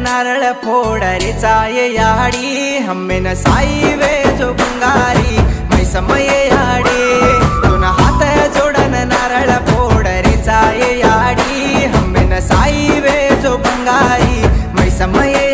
नारळ फोड रे चाये याडी हम्मेन साई वे जो बंगारी मै समय याडी तुन हात जोडन नारळ फोड रे चाये याडी हम्मेन साई वे जो बंगारी मै समय